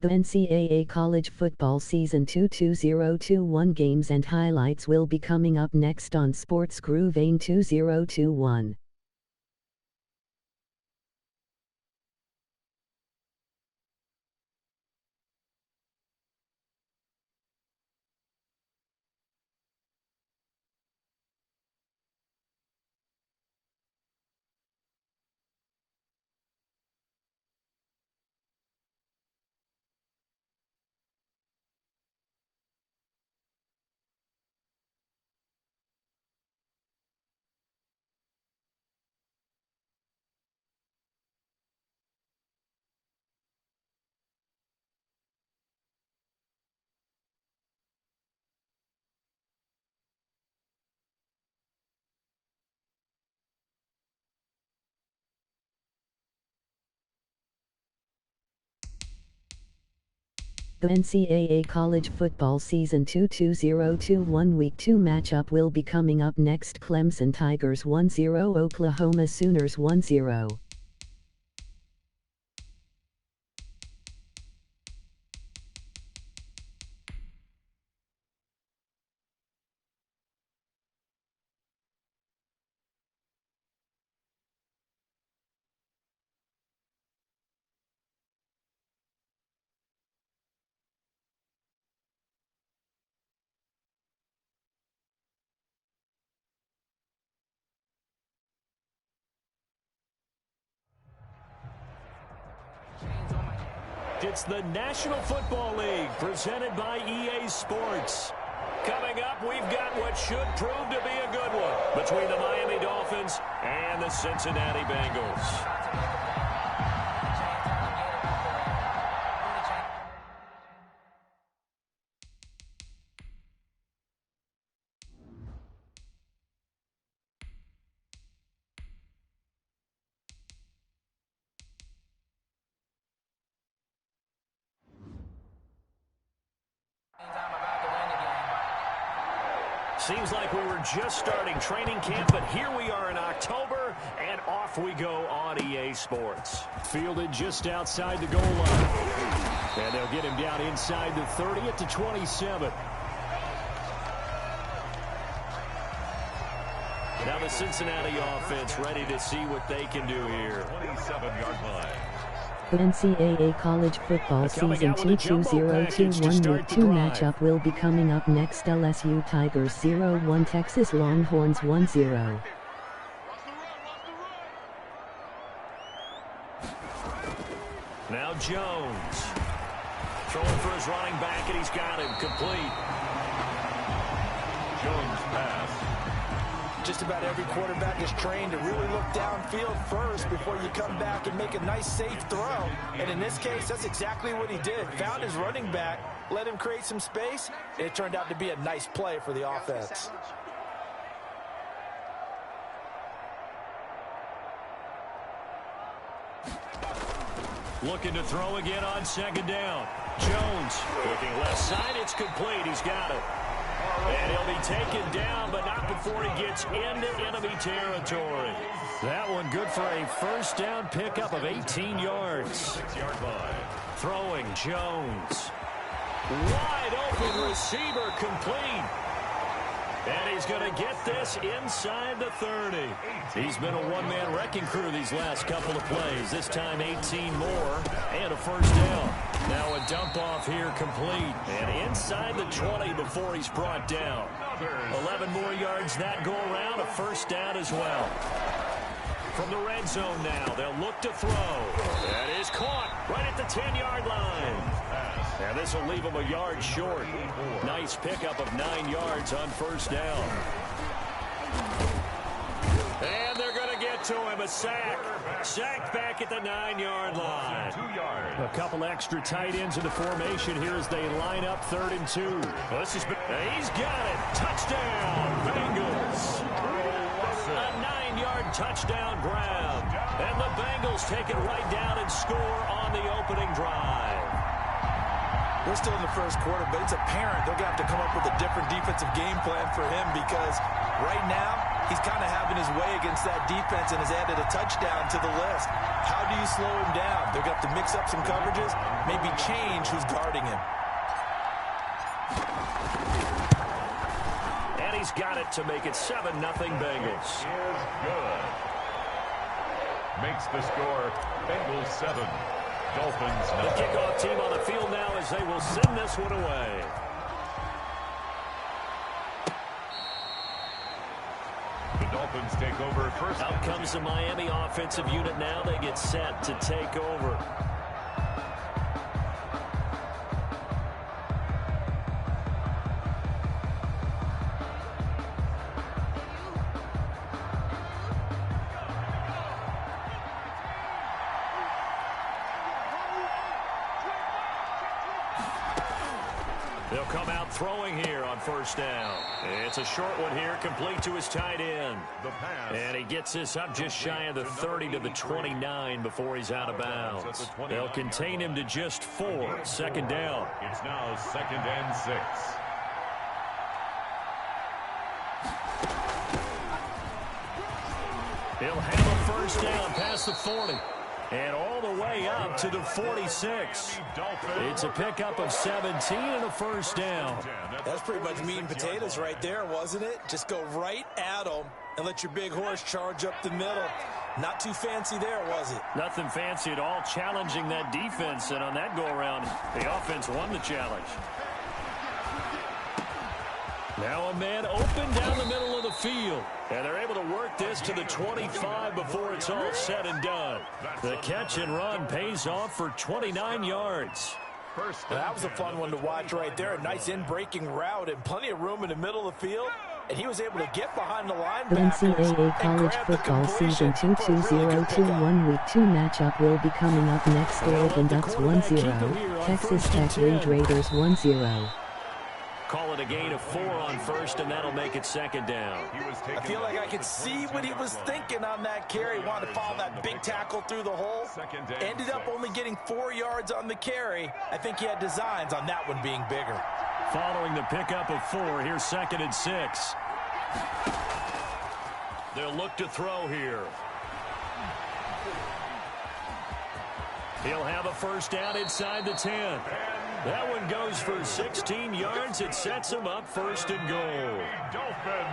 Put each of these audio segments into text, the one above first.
The NCAA College Football Season 2 2021 games and highlights will be coming up next on Sports Groove AIM 2021. The NCAA College Football Season 2 2021 Week 2 matchup will be coming up next. Clemson Tigers 1-0, Oklahoma Sooners 1-0. It's the National Football League presented by EA Sports. Coming up, we've got what should prove to be a good one between the Miami Dolphins and the Cincinnati Bengals. Seems like we were just starting training camp, but here we are in October, and off we go on EA Sports. Fielded just outside the goal line. And they'll get him down inside the 30 at the 27. Now the Cincinnati offense ready to see what they can do here. 27-yard line. The NCAA College Football Season 2 2021 Week 2 matchup will be coming up next. LSU Tigers 0-1, Texas Longhorns 1-0. Now Jones. Throwing for his running back, and he's got him complete. Jones pass. Just about every quarterback is trained to really look downfield first before you come back and make a nice, safe throw. And in this case, that's exactly what he did. Found his running back, let him create some space. It turned out to be a nice play for the offense. Looking to throw again on second down. Jones looking left side. It's complete. He's got it. And he'll be taken down, but not before he gets into enemy territory. That one good for a first down pickup of 18 yards. 6-yard line. Throwing Jones. Wide open receiver complete. And he's going to get this inside the 30. He's been a one-man wrecking crew these last couple of plays. This time 18 more and a first down. Now a dump off here complete. And inside the 20 before he's brought down. 11 more yards that go around. A first down as well. From the red zone now, they'll look to throw. That is caught right at the 10-yard line. And this will leave him a yard short. Nice pickup of 9 yards on first down. And they're going to get to him. A sack. Sacked back at the 9-yard line. A couple extra tight ends in the formation here as they line up 3rd and 2. Well, he's got it. Touchdown, Bengals. A 9-yard touchdown grab. And the Bengals take it right down and score on the opening drive. We're still in the first quarter, but it's apparent they're going to have to come up with a different defensive game plan for him because right now he's kind of having his way against that defense and has added a touchdown to the list. How do you slow him down? They're going to have to mix up some coverages, maybe change who's guarding him. And he's got it to make it 7-0 Bengals. Is good. Makes the score Bengals 7. Dolphins 9. The kickoff team on the field now as they will send this one away. The Dolphins take over first. Out comes the Miami offensive unit now. They get set to take over. They'll come out throwing here on first down. It's a short one here, complete to his tight end. The pass. And he gets this up just shy of the 30 to the 29 before he's out of bounds. They'll contain him to just 4. Second down. It's now 2nd and 6. He'll have a first down past the 40. And all the way up to the 46. It's a pickup of 17 and a first down. That's pretty much meat and potatoes right there, wasn't it? Just go right at them and let your big horse charge up the middle. Not too fancy there, was it? Nothing fancy at all, challenging that defense. And on that go-around, the offense won the challenge. Now a man open down the middle of the field. And they're able to work this to the 25 before it's all said and done. The catch and run pays off for 29 yards. That was a fun one to watch right there. A nice in-breaking route and plenty of room in the middle of the field. And he was able to get behind the linebackers. Ncaa College Football Season 22021 Week 2 matchup will be coming up next. Oregon Ducks 1-0. Texas Tech Raiders 1-0. Call it a gain of 4 on first, and that'll make it 2nd down. I feel like I could see what he was thinking on that carry. Wanted to follow that big tackle through the hole. Ended up only getting 4 yards on the carry. I think he had designs on that one being bigger. Following the pickup of 4, here's 2nd and 6. They'll look to throw here. He'll have a first down inside the 10. That one goes for 16 yards. It sets him up 1st and goal. Dolphin.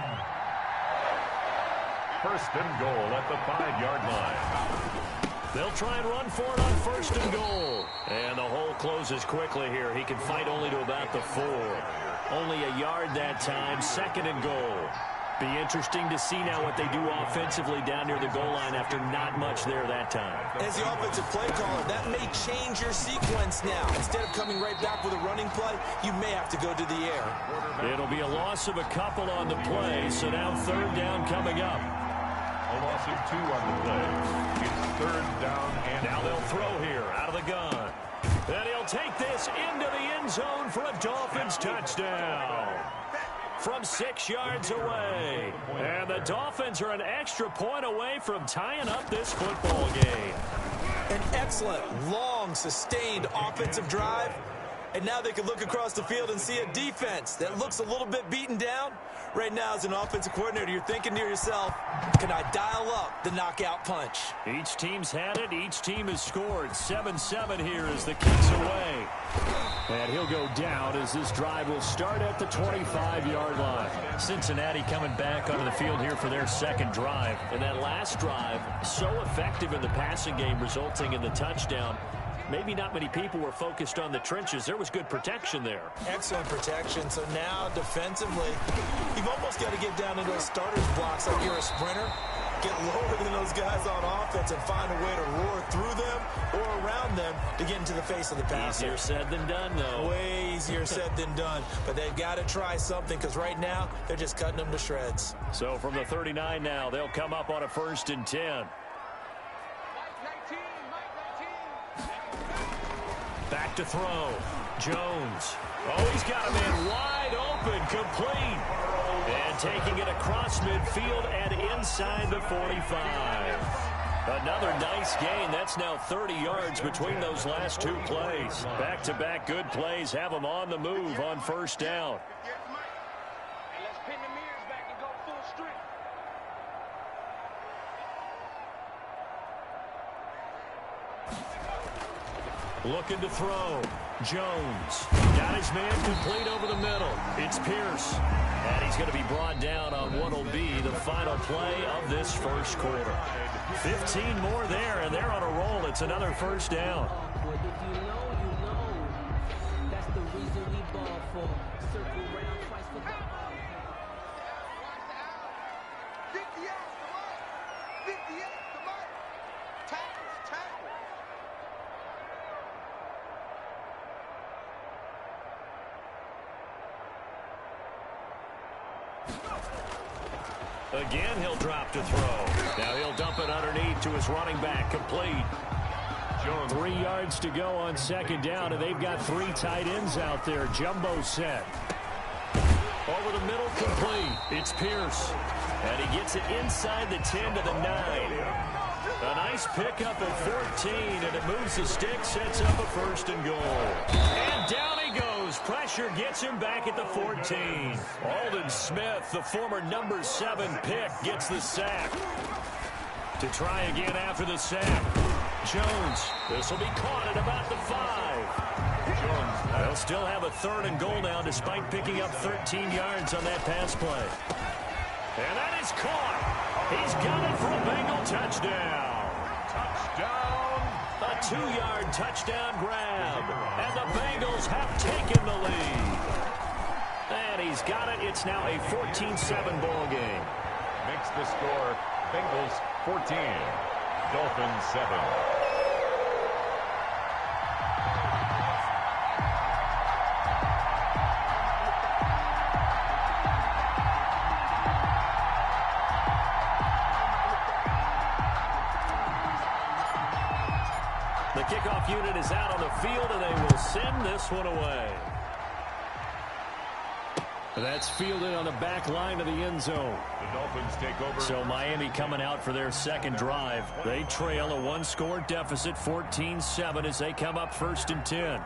1st and goal at the 5-yard line. They'll try and run for it on 1st and goal. And the hole closes quickly here. He can fight only to about the 4. Only a yard that time. 2nd and goal. Be interesting to see now what they do offensively down near the goal line after not much there that time. As the offensive play caller, that may change your sequence now. Instead of coming right back with a running play, you may have to go to the air. It'll be a loss of a couple on the play, so now 3rd down coming up. A loss of 2 on the play. It's 3rd down and now they'll throw here out of the gun. And he'll take this into the end zone for a Dolphins touchdown. From 6 yards away. And the Dolphins are an extra point away from tying up this football game. An excellent, long, sustained offensive drive. And now they can look across the field and see a defense that looks a little bit beaten down. Right now, as an offensive coordinator, you're thinking to yourself, can I dial up the knockout punch? Each team's had it. Each team has scored. 7-7 here as the kick's away. And he'll go down as this drive will start at the 25-yard line. Cincinnati coming back onto the field here for their 2nd drive. And that last drive, so effective in the passing game, resulting in the touchdown. Maybe not many people were focused on the trenches. There was good protection there. Excellent protection. So now defensively, you've almost got to get down into those starters blocks like you're a sprinter. Get lower than those guys on offense and find a way to roar through them or around them to get into the face of the passer. Easier said than done, though. Way easier said than done. But they've got to try something because right now they're just cutting them to shreds. So from the 39 now, they'll come up on a 1st and 10. Back to throw. Jones. Oh, he's got a man wide open, complete. And taking it across midfield and inside the 45. Another nice gain. That's now 30 yards between those last two plays. Back-to-back good plays have them on the move on first down. Looking to throw. Jones got his man complete over the middle. It's Pierce. And he's going to be brought down on what will be the final play of this first quarter. 15 more there, and they're on a roll. It's another first down. That's the reason we ball for. Circle round twice for the 58, come on. Tackles. Again, he'll drop to throw. Now he'll dump it underneath to his running back, complete. 3 yards to go on second down, and they've got 3 tight ends out there. Jumbo set. Over the middle, complete. It's Pierce. And he gets it inside the 10 to the 9. A nice pickup of 14, and it moves the stick, sets up a first and goal. And down he goes. Pressure gets him back at the 14. Aldon Smith, the former number 7 pick, gets the sack. To try again after the sack. Jones. This will be caught at about the 5. Jones. They'll still have a third and goal now despite picking up 13 yards on that pass play. And that is caught. He's got it for a Bengal touchdown. Touchdown. A 2-yard touchdown grab. And the Bengals have taken the lead. And he's got it. It's now a 14-7 ball game. Makes the score Bengals 14, Dolphins 7. The kickoff unit is out on the field, and they will send this one away. That's fielded on the back line of the end zone. The Dolphins take over. So Miami coming out for their second drive. They trail a 1-score deficit, 14-7, as they come up first and 10.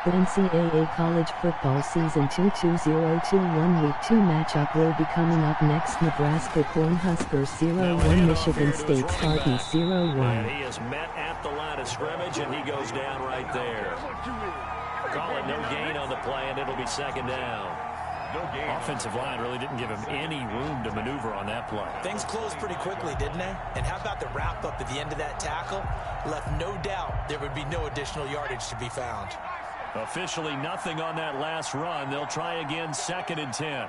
The NCAA College Football Season 2-2021 Week 2 matchup will be coming up next. Nebraska Cornhuskers 0-1, Michigan State Spartans 0-1. And he is met at the line of scrimmage, and he goes down right there. Call it no gain on the play, and it'll be second down. No gain. Offensive line really didn't give him any room to maneuver on that play. Things closed pretty quickly, didn't they? And how about the wrap-up at the end of that tackle? Left no doubt there would be no additional yardage to be found. Officially nothing on that last run. They'll try again, second and 10.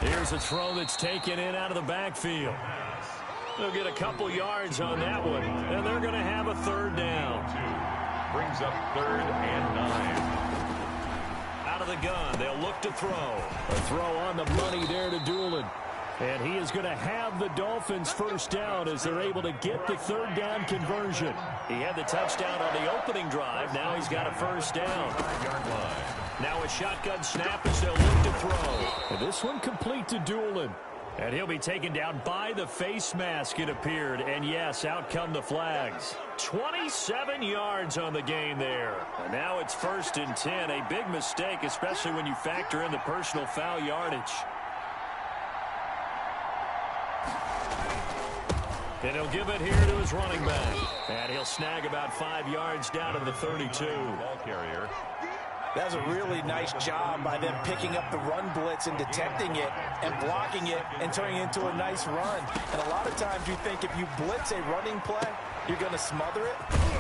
Here's a throw that's taken in out of the backfield. They'll get a couple yards on that one, and they're going to have a third down. Brings up 3rd and 9. Out of the gun, they'll look to throw. A throw on the money there to Doolin. And he is going to have the Dolphins first down as they're able to get the third down conversion. He had the touchdown on the opening drive. Now he's got a first down. 5-yard line. Now a shotgun snap as they'll look to throw. And this one complete to Doolin. And he'll be taken down by the face mask, it appeared. And yes, out come the flags. 27 yards on the gain there. And now it's first and 10. A big mistake, especially when you factor in the personal foul yardage. And he'll give it here to his running back. And he'll snag about 5 yards down to the 32. Ball carrier. That was a really nice job by them picking up the run blitz and detecting it and blocking it and turning it into a nice run. And a lot of times you think if you blitz a running play, you're going to smother it.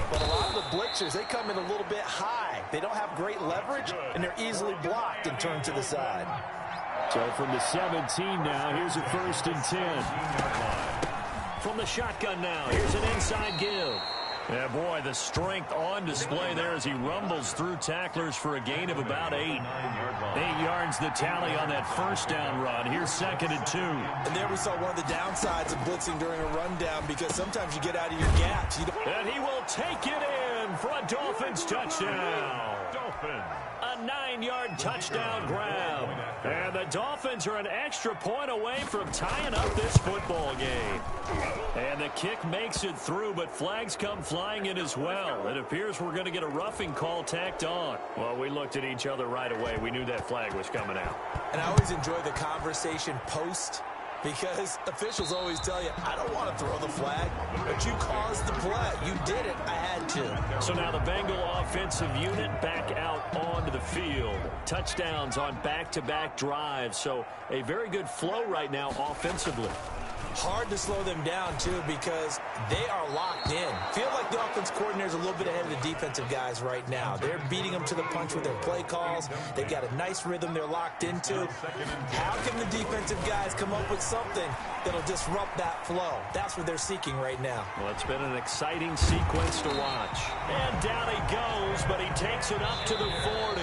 But a lot of the blitzers, they come in a little bit high. They don't have great leverage, and they're easily blocked and turned to the side. So from the 17 now, here's a first and 10. From the shotgun now, here's an inside give. Yeah, boy, the strength on display there as he rumbles through tacklers for a gain of about 8. 8 yards the tally on that first down run. Here's 2nd and 2. And there we saw one of the downsides of blitzing during a rundown, because sometimes you get out of your gaps. And he will take it in for a Dolphins touchdown. Dolphins. A 9-yard touchdown grab. And the Dolphins are an extra point away from tying up this football game. And the kick makes it through, but flags come flying in as well. It appears we're going to get a roughing call tacked on. Well, we looked at each other right away. We knew that flag was coming out. And I always enjoy the conversation post, because officials always tell you, I don't want to throw the flag, but you caused the play. You did it. I had to. So now the Bengal offensive unit back out onto the field. Touchdowns on back-to-back drives. So a very good flow right now offensively. Hard to slow them down, too, because they are locked in. Feel like the offense coordinator is a little bit ahead of the defensive guys right now. They're beating them to the punch with their play calls. They've got a nice rhythm they're locked into. How can the defensive guys come up with something that'll disrupt that flow? That's what they're seeking right now. Well, it's been an exciting sequence to watch. And down he goes, but he takes it up to the 40.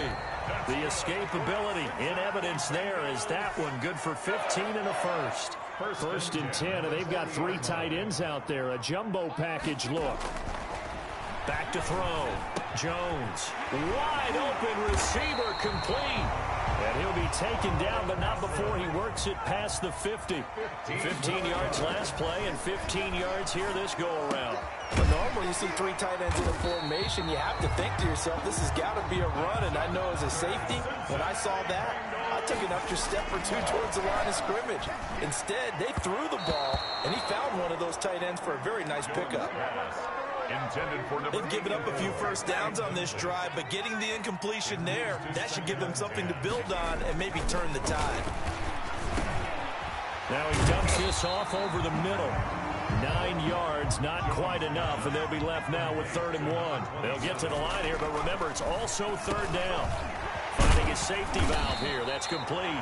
The escapability in evidence there is that one good for 15 and a first. First and 10, and they've got 3 tight ends out there. A jumbo package look. Back to throw. Jones. Wide open receiver complete. And he'll be taken down, but not before he works it past the 50. 15 yards last play and 15 yards here this go-around. But normally you see 3 tight ends in a formation, you have to think to yourself, this has got to be a run. And I know as a safety, when I saw that, I took an extra step or 2 towards the line of scrimmage. Instead, they threw the ball, and he found one of those tight ends for a very nice pickup. They've given up a few first downs on this drive, but getting the incompletion there, that should give them something to build on and maybe turn the tide. Now he dumps this off over the middle. 9 yards, not quite enough, and they'll be left now with 3rd and 1. They'll get to the line here, but remember, it's also 3rd down. Finding a safety valve here. That's complete.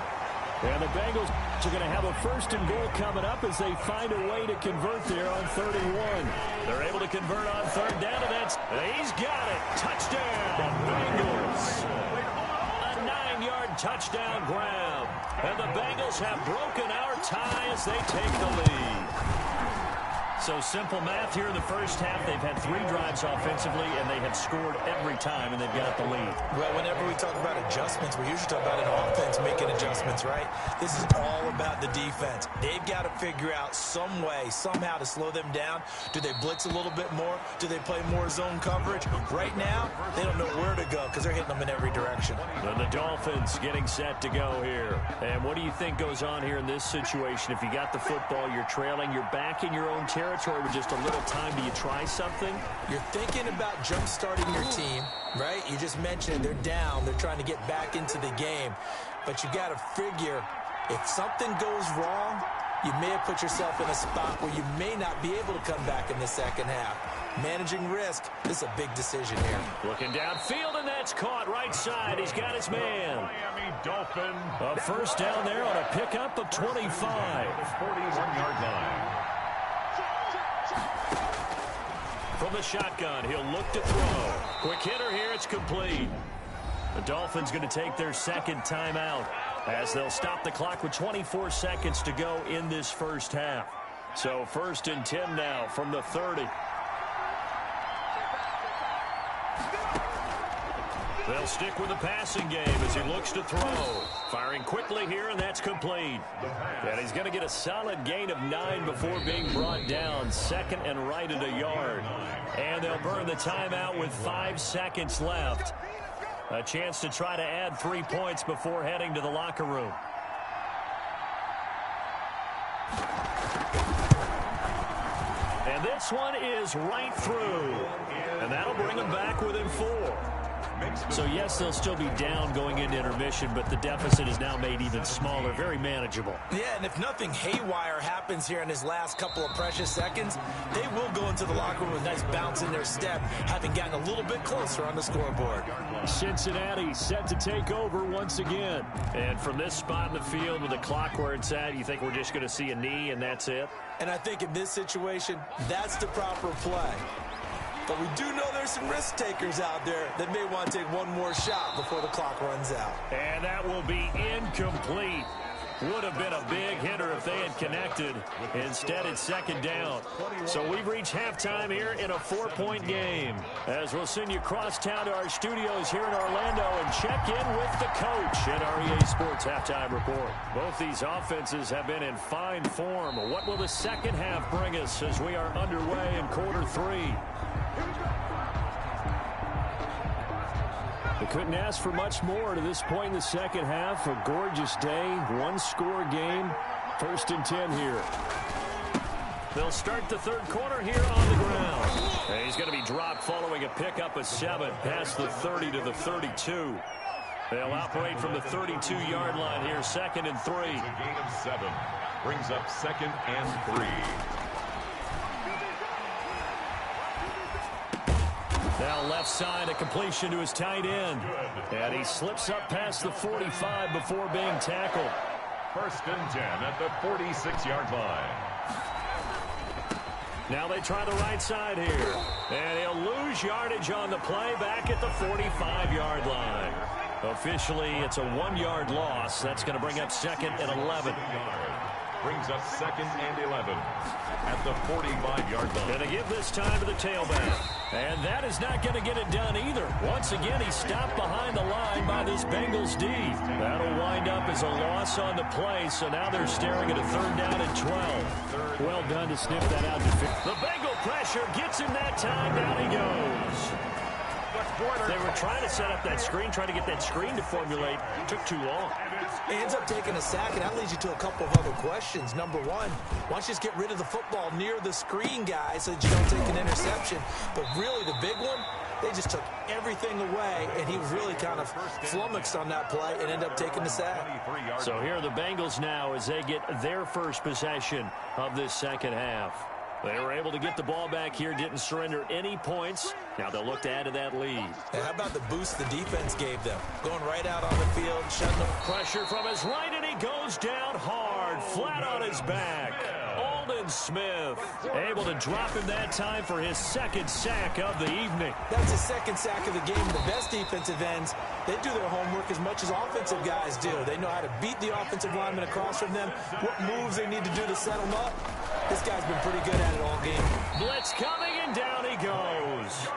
And the Bengals are going to have a 1st and goal coming up as they find a way to convert there on 3rd and 1. They're able to convert on 3rd down, and he's got it. Touchdown, Bengals. A 9-yard touchdown grab. And the Bengals have broken our tie as they take the lead. So simple math here in the first half. They've had 3 drives offensively, and they have scored every time, and they've got the lead. Well, whenever we talk about adjustments, we usually talk about an offense making adjustments, right? This is all about the defense. They've got to figure out some way, somehow to slow them down. Do they blitz a little bit more? Do they play more zone coverage? Right now, they don't know where to go because they're hitting them in every direction. And the Dolphins getting set to go here. And what do you think goes on here in this situation? If you got the football, you're trailing, you're back in your own territory with just a little time. Do you try something? You're thinking about jump-starting your team, right? You just mentioned they're down. They're trying to get back into the game. But you got to figure, if something goes wrong, you may have put yourself in a spot where you may not be able to come back in the second half. Managing risk, this is a big decision here. Looking downfield, and that's caught right side. He's got his man. Miami Dolphins. A 1st down there on a pickup of 25. 41-yard line. From the shotgun, he'll look to throw. Quick hitter here, it's complete. The Dolphins going to take their 2nd timeout as they'll stop the clock with 24 seconds to go in this first half. So 1st and 10 now from the 30. They'll stick with the passing game as he looks to throw. Firing quickly here, and that's complete. And he's going to get a solid gain of 9 before being brought down. 2nd and right at a yard. And they'll burn the timeout with 5 seconds left. A chance to try to add 3 points before heading to the locker room. And this one is right through. And that'll bring them back within 4. So, yes, they'll still be down going into intermission, but the deficit is now made even smaller, very manageable. Yeah, and if nothing haywire happens here in his last couple of precious seconds, they will go into the locker room with a nice bounce in their step, having gotten a little bit closer on the scoreboard. Cincinnati set to take over once again. And from this spot in the field with the clock where it's at, you think we're just going to see a knee and that's it? And I think in this situation, that's the proper play. But we do know there's some risk takers out there that may want to take one more shot before the clock runs out. And that will be incomplete. Would have been a big hitter if they had connected. Instead, it's second down. So we've reached halftime here in a 4-point game. As we'll send you across town to our studios here in Orlando and check in with the coach at our EA Sports Halftime Report. Both these offenses have been in fine form. What will the second half bring us as we are underway in quarter 3? They couldn't ask for much more to this point in the second half. A gorgeous day, one-score game. 1st and 10 here. They'll start the third quarter here on the ground. And he's going to be dropped following a pickup of 7 past the 30 to the 32. They'll operate from the 32-yard line here, 2nd and 3. It's a gain of 7. Brings up 2nd and 3. Now left side, a completion to his tight end. And he slips up past the 45 before being tackled. 1st and 10 at the 46-yard line. Now they try the right side here. And he'll lose yardage on the play back at the 45-yard line. Officially, it's a 1-yard loss. That's going to bring up 2nd and 11. Brings up 2nd and 11 at the 45-yard line. Going to give this time to the tailback. And that is not going to get it done either. Once again, he stopped behind the line by this Bengals D. That'll wind up as a loss on the play, so now they're staring at a 3rd down and 12. Well done to sniff that out. The Bengal pressure gets him that time. Down he goes. They were trying to set up that screen, trying to get that screen to formulate. It took too long. He ends up taking a sack, and that leads you to a couple of other questions. Number one, why don't you just get rid of the football near the screen guy so that you don't take an interception? But really, the big one, they just took everything away, and he was really kind of flummoxed on that play and ended up taking the sack. So here are the Bengals now as they get their first possession of this second half. They were able to get the ball back here, didn't surrender any points. Now they'll look to add to that lead. And how about the boost the defense gave them? Going right out on the field, shutting them. Pressure from his right, and he goes down hard, flat on his back. Aldon Smith able to drop him that time for his 2nd sack of the evening. That's his 2nd sack of the game. The best defensive ends, they do their homework as much as offensive guys do. They know how to beat the offensive lineman across from them, what moves they need to do to set them up. This guy's been pretty good at it all game. Blitz coming, and down he goes.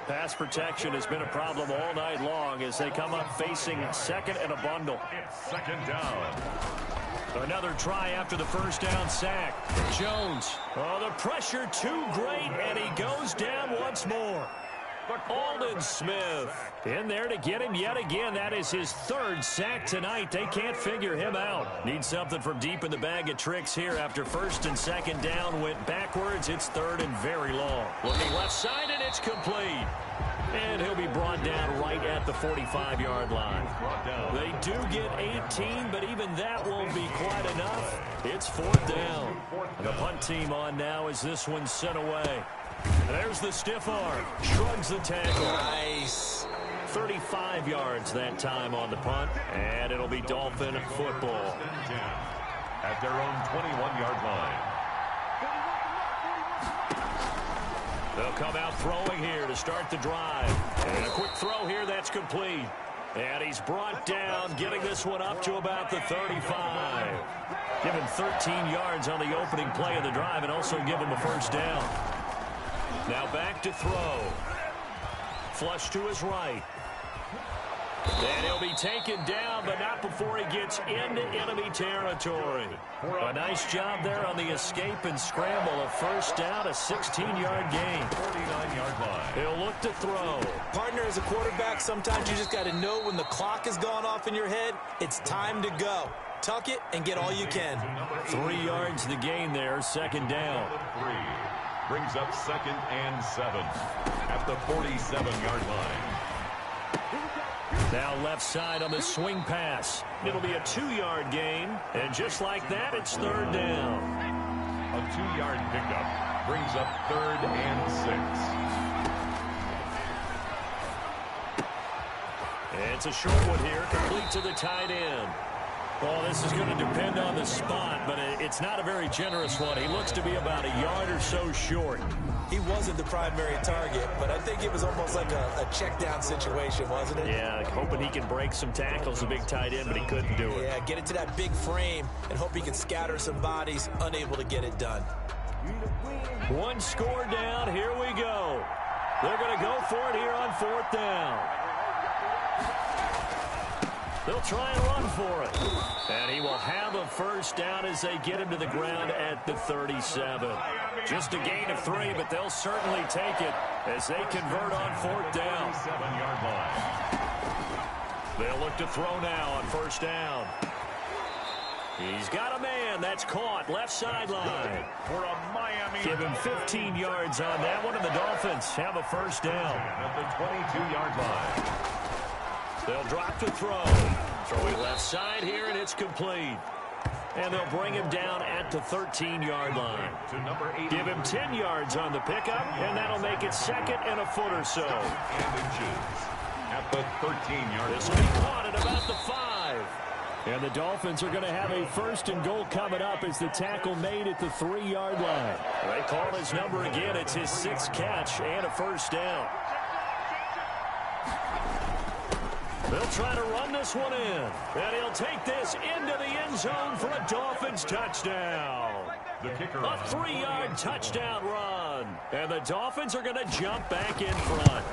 Pass protection has been a problem all night long as they come up facing 2nd and a bundle. It's 2nd down. Another try after the 1st down sack. Jones. Oh, the pressure too great, and he goes down once more. Aldon Smith in there to get him yet again. That is his 3rd sack tonight. They can't figure him out. Need something from deep in the bag of tricks here after 1st and 2nd down. Went backwards. It's 3rd and very long. Looking left side, and it's complete. And he'll be brought down right at the 45-yard line. They do get 18, but even that won't be quite enough. It's 4th down. And the punt team on now as this one's sent away. There's the stiff arm. Shrugs the tackle. Nice. 35 yards that time on the punt. And it'll be Dolphin football. At their own 21-yard line. They'll come out throwing here to start the drive. And a quick throw here that's complete. And he's brought down, getting this one up to about the 35. Give him 13 yards on the opening play of the drive and also give him a 1st down. Now back to throw. Flush to his right. And he'll be taken down, but not before he gets into enemy territory. A nice job there on the escape and scramble. A 1st down, a 16-yard gain. 49-yard line. He'll look to throw. Partner, as a quarterback, sometimes you just got to know when the clock has gone off in your head, it's time to go. Tuck it and get all you can. 3 yards the gain there, 2nd down. 3. Brings up 2nd and 7 at the 47-yard line. Now left side on the swing pass. It'll be a 2-yard gain, and just like that, it's 3rd down. A 2-yard pickup brings up 3rd and 6. It's a short one here, complete to the tight end. Well, this is going to depend on the spot, but it's not a very generous one. He looks to be about a yard or so short. He wasn't the primary target, but I think it was almost like a check down situation, wasn't it? Yeah, hoping he can break some tackles, the big tight end, but he couldn't do it. Yeah, get it to that big frame and hope he can scatter some bodies, unable to get it done. One score down, here we go. They're going to go for it here on 4th down. They'll try and run for it. And he will have a first down as they get him to the ground at the 37. Just a gain of 3, but they'll certainly take it as they convert on 4th down. 7-yard line. They'll look to throw now on 1st down. He's got a man. That's caught. Left sideline. For a Miami. Give him 15 yards on that one, and the Dolphins have a first down. At the 22-yard line. They'll drop to throw. Throwing left side here, and it's complete. And they'll bring him down at the 13-yard line. To number 8. Give him 10 yards on the pickup, and that'll make it 2nd and a foot or so. And inches. At the 13-yard line. This will be caught at about the 5. And the Dolphins are going to have a 1st and goal coming up as the tackle made at the 3-yard line. They call his number again. It's his 6th catch and a first down. They'll try to run this one in. And he'll take this into the end zone for a Dolphins touchdown. The kicker. A 3-yard touchdown run. And the Dolphins are going to jump back in front.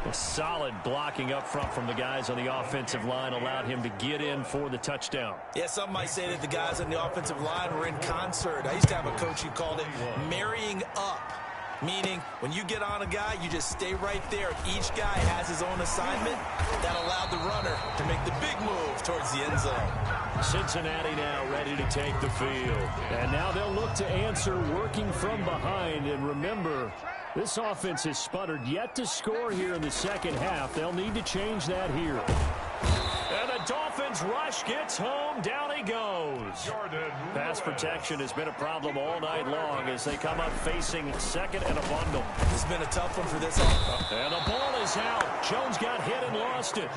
A solid blocking up front from the guys on the offensive line allowed him to get in for the touchdown. Yeah, some might say that the guys on the offensive line were in concert. I used to have a coach who called it marrying up. Meaning, when you get on a guy, you just stay right there. Each guy has his own assignment. That allowed the runner to make the big move towards the end zone. Cincinnati now ready to take the field. And now they'll look to answer working from behind. And remember, this offense has sputtered yet to score here in the second half. They'll need to change that here. And the Dolphins rush gets home. Down he goes. Pass protection has been a problem all night long as they come up facing 2nd and a bundle. It's been a tough one for this offense. And the ball is out. Jones got hit and lost it.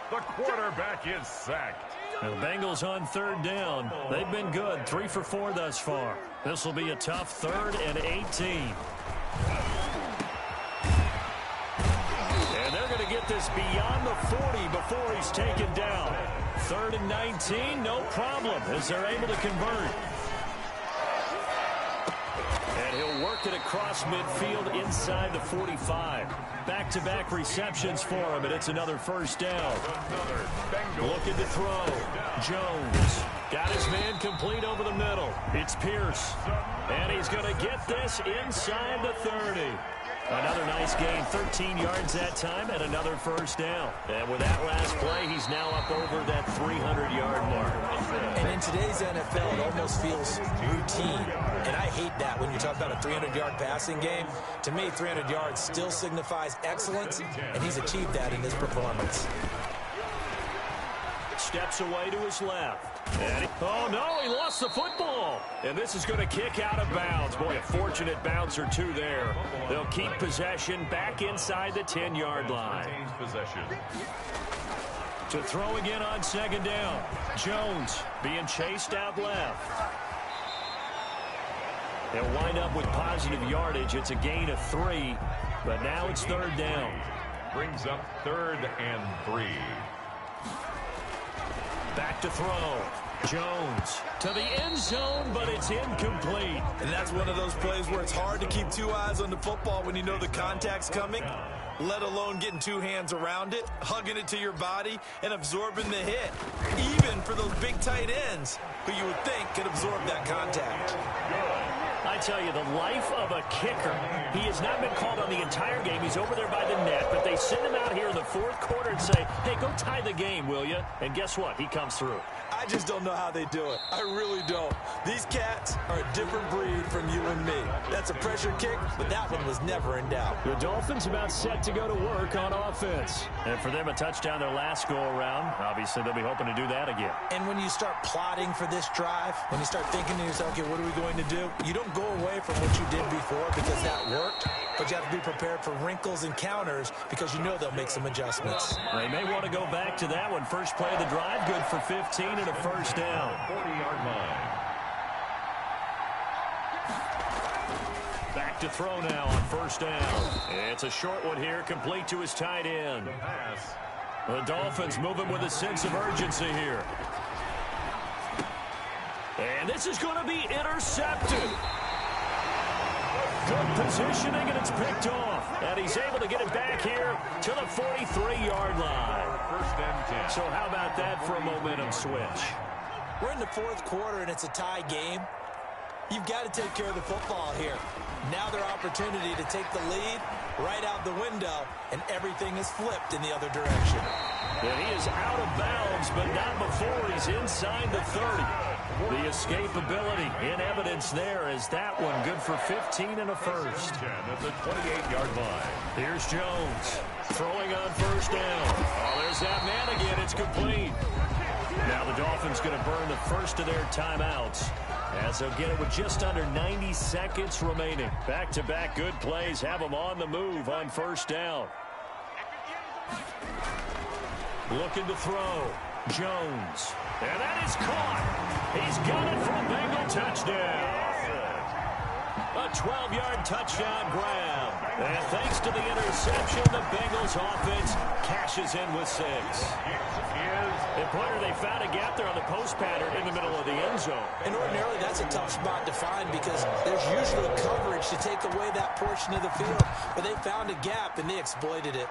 The quarterback is sacked. And the Bengals on 3rd down. They've been good. 3 for 4 thus far. This will be a tough 3rd and 18. And they're going to get this beyond the 40 before he's taken down. 3rd and 19, no problem as they're able to convert. And he'll work it across midfield inside the 45. Back-to-back receptions for him, and it's another first down. Looking to throw. Jones got his man complete over the middle. It's Pierce. And he's going to get this inside the 30. Another nice gain, 13 yards that time, and another first down. And with that last play, he's now up over that 300-yard mark. And in today's NFL, it almost feels routine. And I hate that when you talk about a 300-yard passing game. To me, 300 yards still signifies excellence, and he's achieved that in this performance. Steps away to his left. And oh, no, he lost the football. And this is going to kick out of bounds. Boy, a fortunate bounce or two there. They'll keep possession back inside the 10-yard line. To throw again on 2nd down. Jones being chased out left. They'll wind up with positive yardage. It's a gain of 3, but now it's 3rd down. Brings up 3rd and 3. Back to throw. Jones to the end zone, but it's incomplete. And that's one of those plays where it's hard to keep 2 eyes on the football when you know the contact's coming, let alone getting 2 hands around it, hugging it to your body, and absorbing the hit. Even for those big tight ends who you would think could absorb that contact. I tell you, the life of a kicker. He has not been called on the entire game. He's over there by the net, but they send him out here in the 4th quarter and say, hey, go tie the game, will you? And guess what? He comes through. I just don't know how they do it. I really don't. These cats are a different breed from you and me. That's a pressure kick, but that one was never in doubt. The Dolphins about set to go to work on offense. And for them, a touchdown their last go-around. Obviously, they'll be hoping to do that again. And when you start plotting for this drive, when you start thinking to yourself, okay, what are we going to do? You don't Don't go away from what you did before because that worked, but you have to be prepared for wrinkles and counters because you know they'll make some adjustments. They may want to go back to that one. First play of the drive, good for 15 and a first down. 40-yard line. Back to throw now on first down. It's a short one here, complete to his tight end. The pass. The Dolphins moving with a sense of urgency here. And this is going to be intercepted. Good positioning, and it's picked off. And he's able to get it back here to the 43-yard line. First and 10. So how about that for a momentum switch? We're in the fourth quarter, and it's a tie game. You've got to take care of the football here. Now their opportunity to take the lead right out the window, and everything is flipped in the other direction. And he is out of bounds, but not before he's inside the 30. The escapability in evidence there is that one good for 15 and a first. 10 at the 28-yard line. Here's Jones throwing on first down. Oh, there's that man again. It's complete. Now the Dolphins going to burn the first of their timeouts as they'll get it with just under 90 seconds remaining. Back-to-back good plays have them on the move on first down. Looking to throw. Jones. And that is caught. He's got it for a Bengal touchdown. A 12-yard touchdown grab. And thanks to the interception, the Bengals offense cashes in with 6. And Pointer, they found a gap there on the post pattern in the middle of the end zone. And ordinarily, that's a tough spot to find because there's usually coverage to take away that portion of the field. But they found a gap, and they exploited it.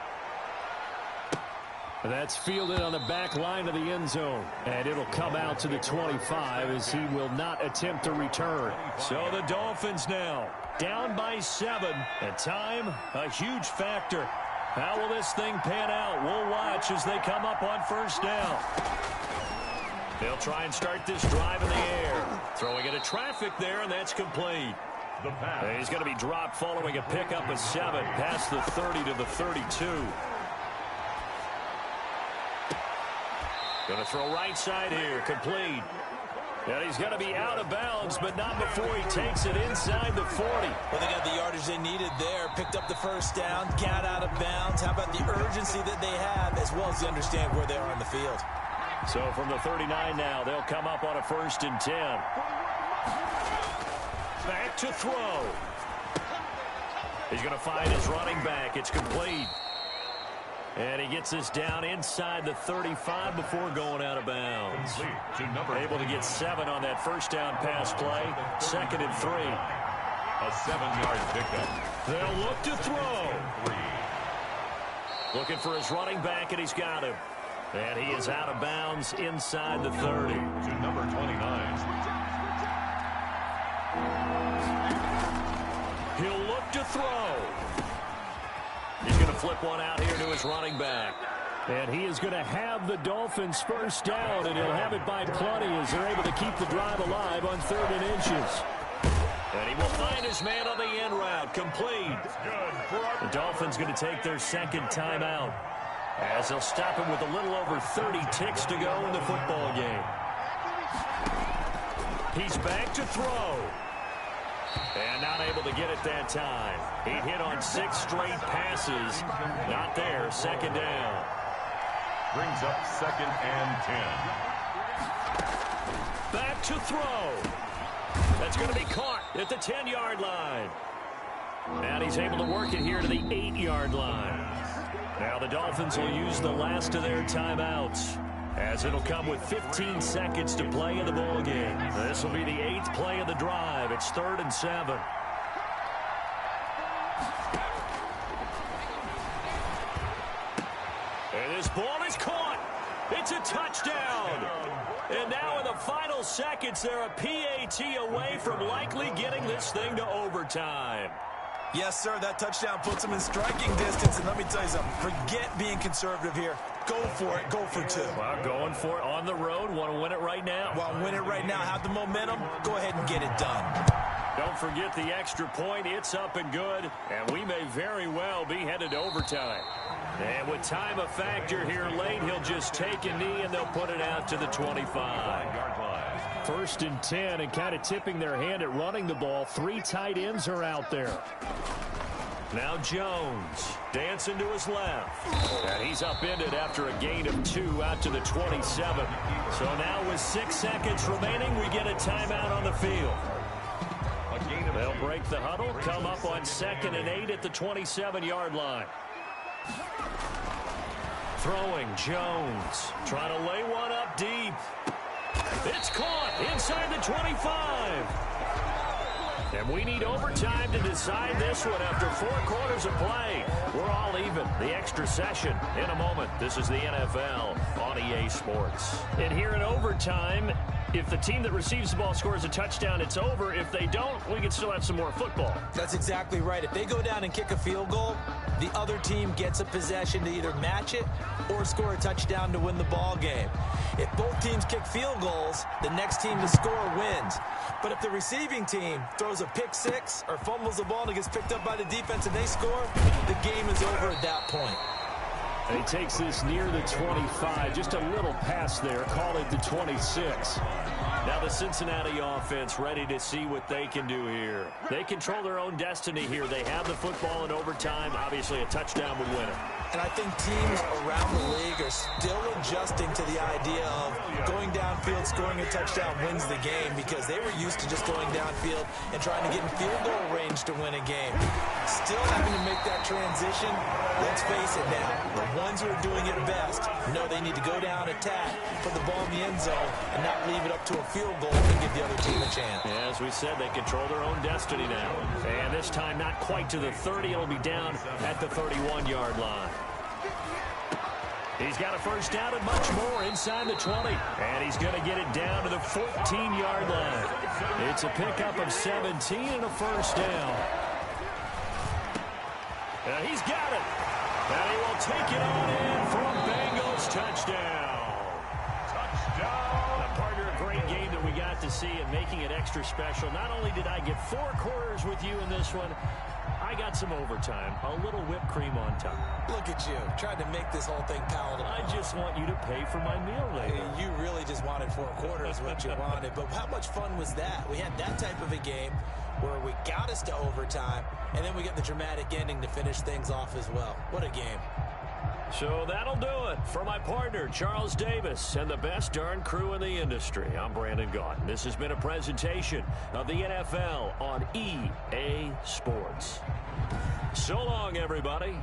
That's fielded on the back line of the end zone. And it'll come out to the 25 as he will not attempt to return. So the Dolphins now down by 7. And time, a huge factor. How will this thing pan out? We'll watch as they come up on first down. They'll try and start this drive in the air. Throwing into traffic there, and that's complete. The pass. And he's going to be dropped following a pickup of 7 past the 30 to the 32. Going to throw right side here, complete. And he's going to be out of bounds, but not before he takes it inside the 40. Well, they got the yardage they needed there, picked up the first down, got out of bounds. How about the urgency that they have, as well as they understand where they are on the field. So from the 39 now, they'll come up on a 1st and 10. Back to throw. He's going to find his running back. It's complete. And he gets this down inside the 35 before going out of bounds. Able to get 7 on that first down pass play. 2nd and 3. A 7-yard pickup. They'll look to throw. Looking for his running back, and he's got him. And he is out of bounds inside the 30. To number 29. He'll look to throw. He's going to flip one out here to his running back. And he is going to have the Dolphins first down, and he'll have it by plenty as they're able to keep the drive alive on 3rd and inches. And he will find his man on the end route, complete. The Dolphins going to take their 2nd timeout as they'll stop him with a little over 30 ticks to go in the football game. He's back to throw. And not able to get it that time. He hit on 6 straight passes. Not there. 2nd down. Brings up 2nd and 10. Back to throw. That's going to be caught at the 10-yard line. And he's able to work it here to the 8-yard line. Now the Dolphins will use the last of their timeouts, as it'll come with 15 seconds to play in the ball game. This will be the 8th play of the drive. It's 3rd and 7. And this ball is caught. It's a touchdown. And now in the final seconds, they're a PAT away from likely getting this thing to overtime. Yes, sir, that touchdown puts them in striking distance. And let me tell you something, forget being conservative here. Go for it. Go for 2. Well, going for it on the road. Want to win it right now. Well, win it right now. Have the momentum. Go ahead and get it done. Don't forget the extra point. It's up and good. And we may very well be headed to overtime. And with time a factor here late, he'll just take a knee and they'll put it out to the 25. First and 10, and kind of tipping their hand at running the ball. 3 tight ends are out there. Now Jones dancing to his left. And he's upended after a gain of 2 out to the 27. So now with 6 seconds remaining, we get a timeout on the field. They'll break the huddle, come up on 2nd and 8 at the 27-yard line. Throwing Jones, trying to lay one up deep. It's caught inside the 25. And we need overtime to decide this one after 4 quarters of play. We're all even. The extra session in a moment. This is the NFL on EA Sports. And here in overtime, if the team that receives the ball scores a touchdown, it's over. If they don't, we can still have some more football. That's exactly right. If they go down and kick a field goal, the other team gets a possession to either match it or score a touchdown to win the ball game. If both teams kick field goals, the next team to score wins. But if the receiving team throws a pick 6 or fumbles the ball and it gets picked up by the defense and they score, the game is over at that point. And he takes this near the 25, just a little pass there, call it the 26. Now the Cincinnati offense ready to see what they can do here. They control their own destiny here. They have the football in overtime. Obviously, a touchdown would win it. And I think teams around the league are still adjusting to the idea of going downfield, scoring a touchdown wins the game, because they were used to just going downfield and trying to get in field goal range to win a game. Still having to make that transition. Let's face it now, the ones who are doing it best know they need to go down, attack, put the ball in the end zone, and not leave it up to a field goal and give the other team a chance. As we said, they control their own destiny now. And this time not quite to the 30. It'll be down at the 31-yard line. He's got a first down and much more inside the 20. And he's going to get it down to the 14-yard line. It's a pickup of 17 and a first down. And he's got it. And he will take it on in for a Bengals touchdown. Touchdown. Partner, a great game that we got to see and making it extra special. Not only did I get 4 quarters with you in this one, I got some overtime, a little whipped cream on top. Look at you, trying to make this whole thing palatable. I just want you to pay for my meal later. You really just wanted 4 quarters, what you wanted. But how much fun was that? We had that type of a game where we got us to overtime, and then we got the dramatic ending to finish things off as well. What a game. So that'll do it for my partner, Charles Davis, and the best darn crew in the industry. I'm Brandon Gaudin. This has been a presentation of the NFL on EA Sports. So long, everybody.